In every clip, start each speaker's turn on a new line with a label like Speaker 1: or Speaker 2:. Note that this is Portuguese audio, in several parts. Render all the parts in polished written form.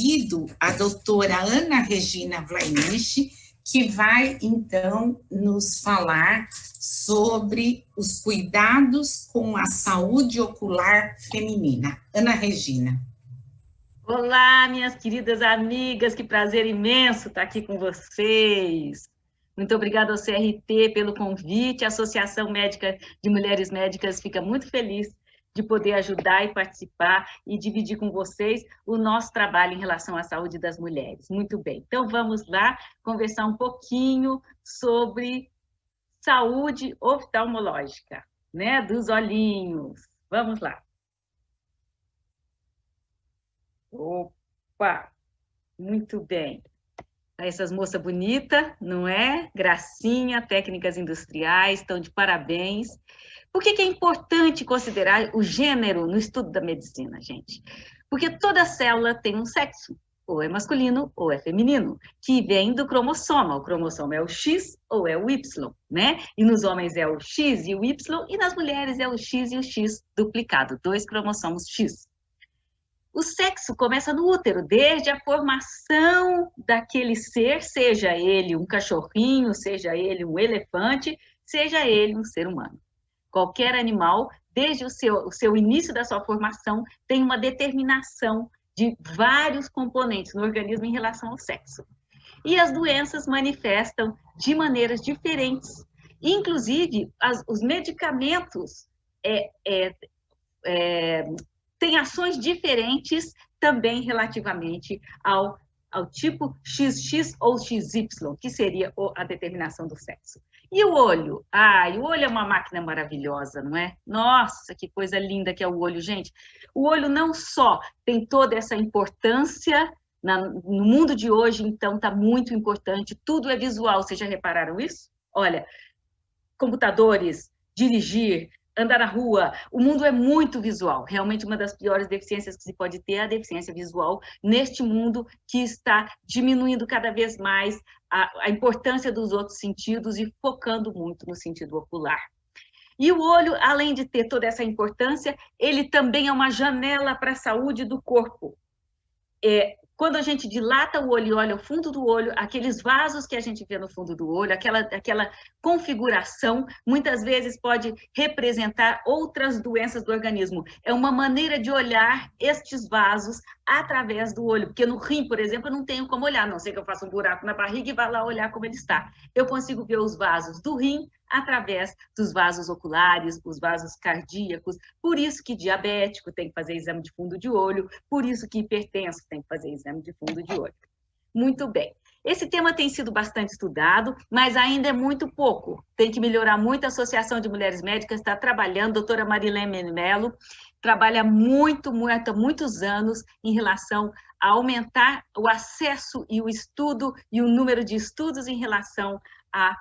Speaker 1: convido a doutora Ana Regina Vlainich, que vai, então, nos falar sobre os cuidados com a saúde ocular feminina. Ana Regina.
Speaker 2: Olá, minhas queridas amigas, que prazer imenso estar aqui com vocês. Muito obrigada ao CRT pelo convite, a Associação Médica de Mulheres Médicas fica muito feliz de poder ajudar e participar e dividir com vocês o nosso trabalho em relação à saúde das mulheres. Muito bem, então vamos lá conversar um pouquinho sobre saúde oftalmológica, né, dos olhinhos. Vamos lá. Opa, muito bem. Essas moças bonitas, não é? Gracinha, técnicas industriais, estão de parabéns. Por que é importante considerar o gênero no estudo da medicina, gente? Porque toda célula tem um sexo, ou é masculino ou é feminino, que vem do cromossoma. O cromossoma é o X ou é o Y, né? E nos homens é o X e o Y, e nas mulheres é o X e o X duplicado, 2 cromossomos X. O sexo começa no útero, desde a formação daquele ser, seja ele um cachorrinho, seja ele um elefante, seja ele um ser humano. Qualquer animal, desde o seu início da sua formação, tem uma determinação de vários componentes no organismo em relação ao sexo. E as doenças manifestam de maneiras diferentes. Inclusive, os medicamentos têm ações diferentes também relativamente ao tipo XX ou XY, que seria a determinação do sexo. E o olho? O olho é uma máquina maravilhosa, não é? Nossa, que coisa linda que é o olho, gente. O olho não só tem toda essa importância no mundo de hoje, então está muito importante, tudo é visual, vocês já repararam isso? Olha, computadores, dirigir, andar na rua, o mundo é muito visual. Realmente, uma das piores deficiências que se pode ter é a deficiência visual neste mundo que está diminuindo cada vez mais a importância dos outros sentidos e focando muito no sentido ocular. E o olho, além de ter toda essa importância, ele também é uma janela para a saúde do corpo. Quando a gente dilata o olho e olha o fundo do olho, aqueles vasos que a gente vê no fundo do olho, aquela configuração, muitas vezes pode representar outras doenças do organismo. É uma maneira de olhar estes vasos através do olho, porque no rim, por exemplo, eu não tenho como olhar, a não sei que eu faça um buraco na barriga e vá lá olhar como ele está. Eu consigo ver os vasos do rim através dos vasos oculares, os vasos cardíacos, por isso que diabético tem que fazer exame de fundo de olho, por isso que hipertenso tem que fazer exame de fundo de olho. Muito bem. Esse tema tem sido bastante estudado, mas ainda é muito pouco. Tem que melhorar muito. A Associação de Mulheres Médicas está trabalhando, a doutora Marilene Mello trabalha há muitos anos em relação a aumentar o acesso e o estudo e o número de estudos em relação à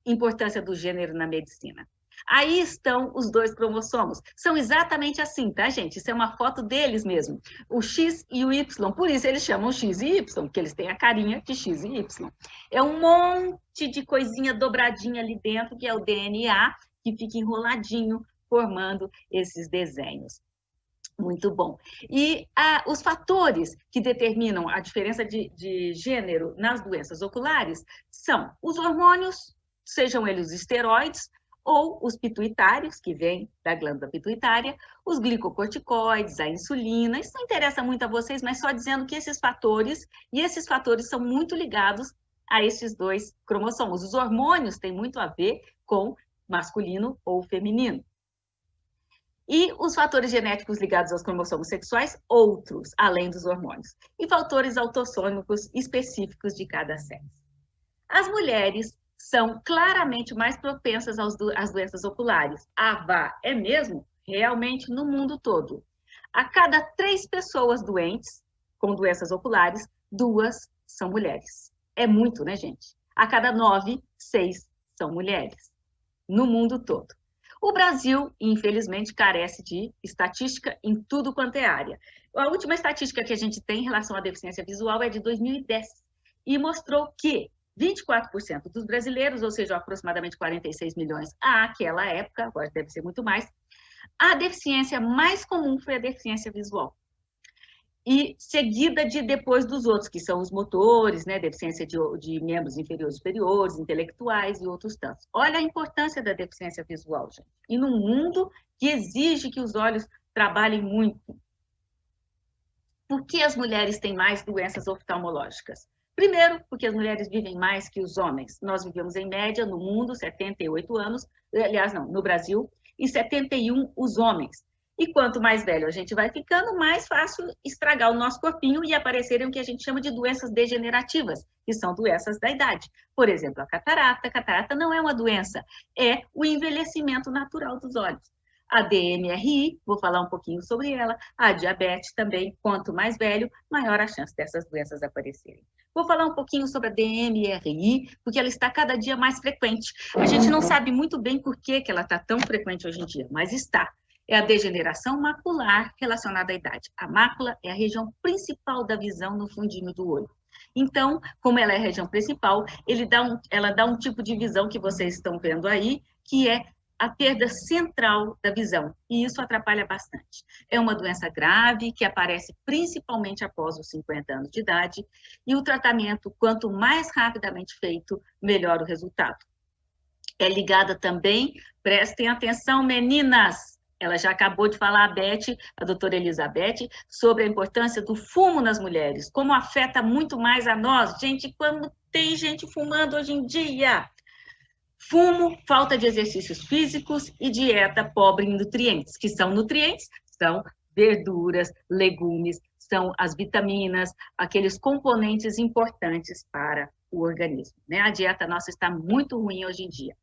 Speaker 2: importância do gênero na medicina. Aí estão os 2 cromossomos. São exatamente assim, tá, gente? Isso é uma foto deles mesmo. O X e o Y. Por isso eles chamam X e Y, porque eles têm a carinha de X e Y. É um monte de coisinha dobradinha ali dentro, que é o DNA, que fica enroladinho, formando esses desenhos. Muito bom. E os fatores que determinam a diferença de gênero nas doenças oculares são os hormônios, sejam eles os esteroides, ou os pituitários, que vêm da glândula pituitária, os glicocorticoides, a insulina. Isso não interessa muito a vocês, mas só dizendo que esses fatores são muito ligados a esses 2 cromossomos. Os hormônios têm muito a ver com masculino ou feminino. E os fatores genéticos ligados aos cromossomos sexuais, outros, além dos hormônios. E fatores autossômicos específicos de cada sexo. As mulheres são claramente mais propensas às doenças oculares. É mesmo? Realmente no mundo todo. A cada 3 pessoas doentes com doenças oculares, 2 são mulheres. É muito, né, gente? A cada 9, 6 são mulheres. No mundo todo. O Brasil, infelizmente, carece de estatística em tudo quanto é área. A última estatística que a gente tem em relação à deficiência visual é de 2010 e mostrou que 24% dos brasileiros, ou seja, aproximadamente 46 milhões àquela época, agora deve ser muito mais, a deficiência mais comum foi a deficiência visual. e seguida depois dos outros, que são os motores, né, deficiência de membros inferiores e superiores, intelectuais e outros tantos. Olha a importância da deficiência visual, gente. E num mundo que exige que os olhos trabalhem muito. Por que as mulheres têm mais doenças oftalmológicas? Primeiro, porque as mulheres vivem mais que os homens. Nós vivemos, em média, no mundo, 78 anos, aliás, não, no Brasil, e 71 os homens. E quanto mais velho a gente vai ficando, mais fácil estragar o nosso corpinho e aparecerem o que a gente chama de doenças degenerativas, que são doenças da idade. Por exemplo, a catarata. A catarata não é uma doença, é o envelhecimento natural dos olhos. A DMRI, vou falar um pouquinho sobre ela, a diabetes também, quanto mais velho, maior a chance dessas doenças aparecerem. Vou falar um pouquinho sobre a DMRI, porque ela está cada dia mais frequente. A gente não sabe muito bem por que ela está tão frequente hoje em dia, mas está. É a degeneração macular relacionada à idade. A mácula é a região principal da visão no fundinho do olho. Então, como ela é a região principal, ela dá um tipo de visão que vocês estão vendo aí, que é a perda central da visão, e isso atrapalha bastante. É uma doença grave que aparece principalmente após os 50 anos de idade, e o tratamento, quanto mais rapidamente feito, melhor o resultado. É ligada também, prestem atenção, meninas, ela já acabou de falar, a doutora Elizabeth, sobre a importância do fumo nas mulheres, como afeta muito mais a nós, gente, quando tem gente fumando hoje em dia. Fumo, falta de exercícios físicos e dieta pobre em nutrientes. Que são nutrientes? São verduras, legumes, são as vitaminas, aqueles componentes importantes para o organismo, né? A dieta nossa está muito ruim hoje em dia.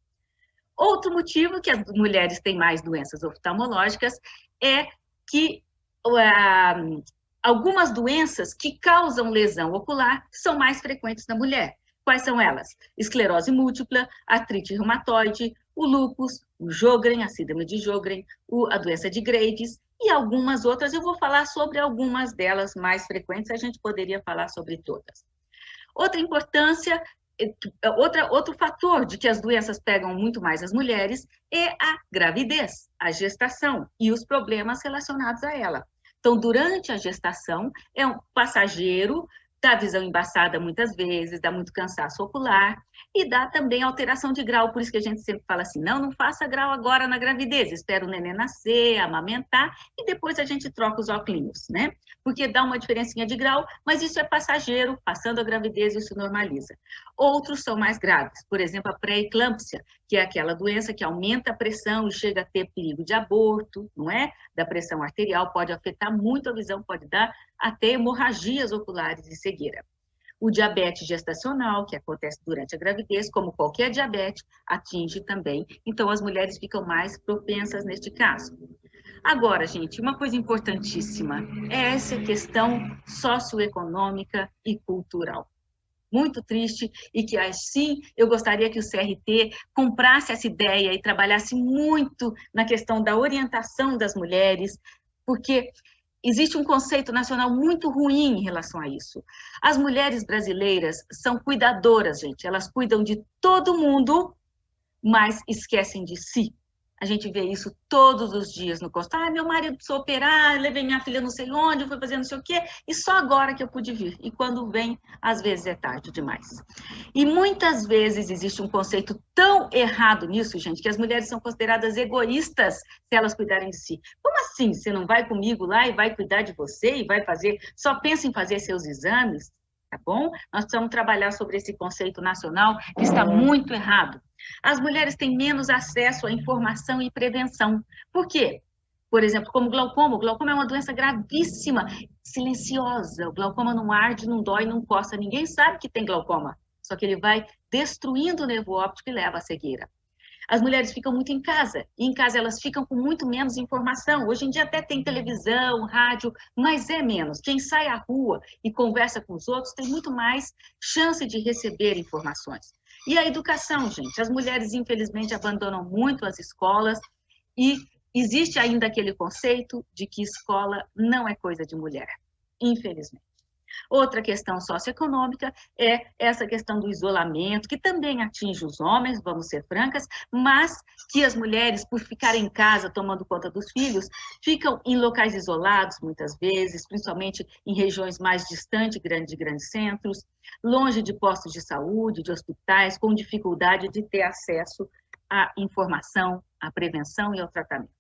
Speaker 2: Outro motivo que as mulheres têm mais doenças oftalmológicas é que algumas doenças que causam lesão ocular são mais frequentes na mulher. Quais são elas? Esclerose múltipla, artrite reumatoide, o lúpus, o Sjögren, a síndrome de Sjögren, a doença de Graves e algumas outras. Eu vou falar sobre algumas delas mais frequentes, a gente poderia falar sobre todas. Outra importância, outro fator de que as doenças pegam muito mais as mulheres é a gravidez, a gestação e os problemas relacionados a ela. Então, durante a gestação, é um passageiro, dá visão embaçada muitas vezes, dá muito cansaço ocular e dá também alteração de grau, por isso que a gente sempre fala assim, não faça grau agora na gravidez, espera o neném nascer, amamentar e depois a gente troca os óculos, né? Porque dá uma diferencinha de grau, mas isso é passageiro, passando a gravidez isso normaliza. Outros são mais graves, por exemplo, a pré-eclâmpsia, que é aquela doença que aumenta a pressão e chega a ter perigo de aborto, não é? Da pressão arterial, pode afetar muito a visão, pode dar até hemorragias oculares e cegueira. O diabetes gestacional, que acontece durante a gravidez, como qualquer diabetes, atinge também. Então, as mulheres ficam mais propensas neste caso. Agora, gente, uma coisa importantíssima é essa questão socioeconômica e cultural. Muito triste e que, assim, eu gostaria que o CRT comprasse essa ideia e trabalhasse muito na questão da orientação das mulheres, porque existe um conceito nacional muito ruim em relação a isso. As mulheres brasileiras são cuidadoras, gente. Elas cuidam de todo mundo, mas esquecem de si. A gente vê isso todos os dias no consultório. Meu marido precisou operar, levei minha filha não sei onde, fui fazer não sei o quê, e só agora que eu pude vir. E quando vem, às vezes é tarde demais. E muitas vezes existe um conceito tão errado nisso, gente, que as mulheres são consideradas egoístas se elas cuidarem de si. Como assim? Você não vai comigo lá e vai cuidar de você e vai fazer, só pensa em fazer seus exames? Tá bom? Nós precisamos trabalhar sobre esse conceito nacional que está muito errado. As mulheres têm menos acesso à informação e prevenção. Por quê? Por exemplo, como glaucoma. O glaucoma é uma doença gravíssima, silenciosa. O glaucoma não arde, não dói, não coça. Ninguém sabe que tem glaucoma. Só que ele vai destruindo o nervo óptico e leva à cegueira. As mulheres ficam muito em casa, e em casa elas ficam com muito menos informação. Hoje em dia até tem televisão, rádio, mas é menos. Quem sai à rua e conversa com os outros tem muito mais chance de receber informações. E a educação, gente. As mulheres, infelizmente, abandonam muito as escolas e existe ainda aquele conceito de que escola não é coisa de mulher, infelizmente. Outra questão socioeconômica é essa questão do isolamento, que também atinge os homens, vamos ser francas, mas que as mulheres, por ficarem em casa tomando conta dos filhos, ficam em locais isolados, muitas vezes, principalmente em regiões mais distantes de grandes centros, longe de postos de saúde, de hospitais, com dificuldade de ter acesso à informação, à prevenção e ao tratamento.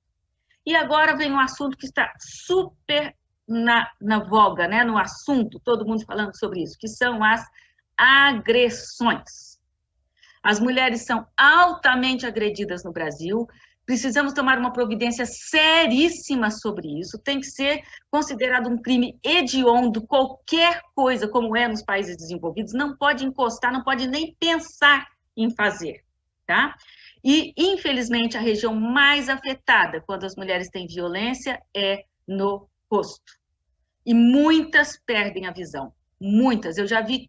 Speaker 2: E agora vem um assunto que está super na voga, né? No assunto, todo mundo falando sobre isso, que são as agressões. As mulheres são altamente agredidas no Brasil, precisamos tomar uma providência seríssima sobre isso, tem que ser considerado um crime hediondo, qualquer coisa, como é nos países desenvolvidos, não pode encostar, não pode nem pensar em fazer, tá? E, infelizmente, a região mais afetada quando as mulheres têm violência é no rosto. E muitas perdem a visão. Muitas. Eu já vi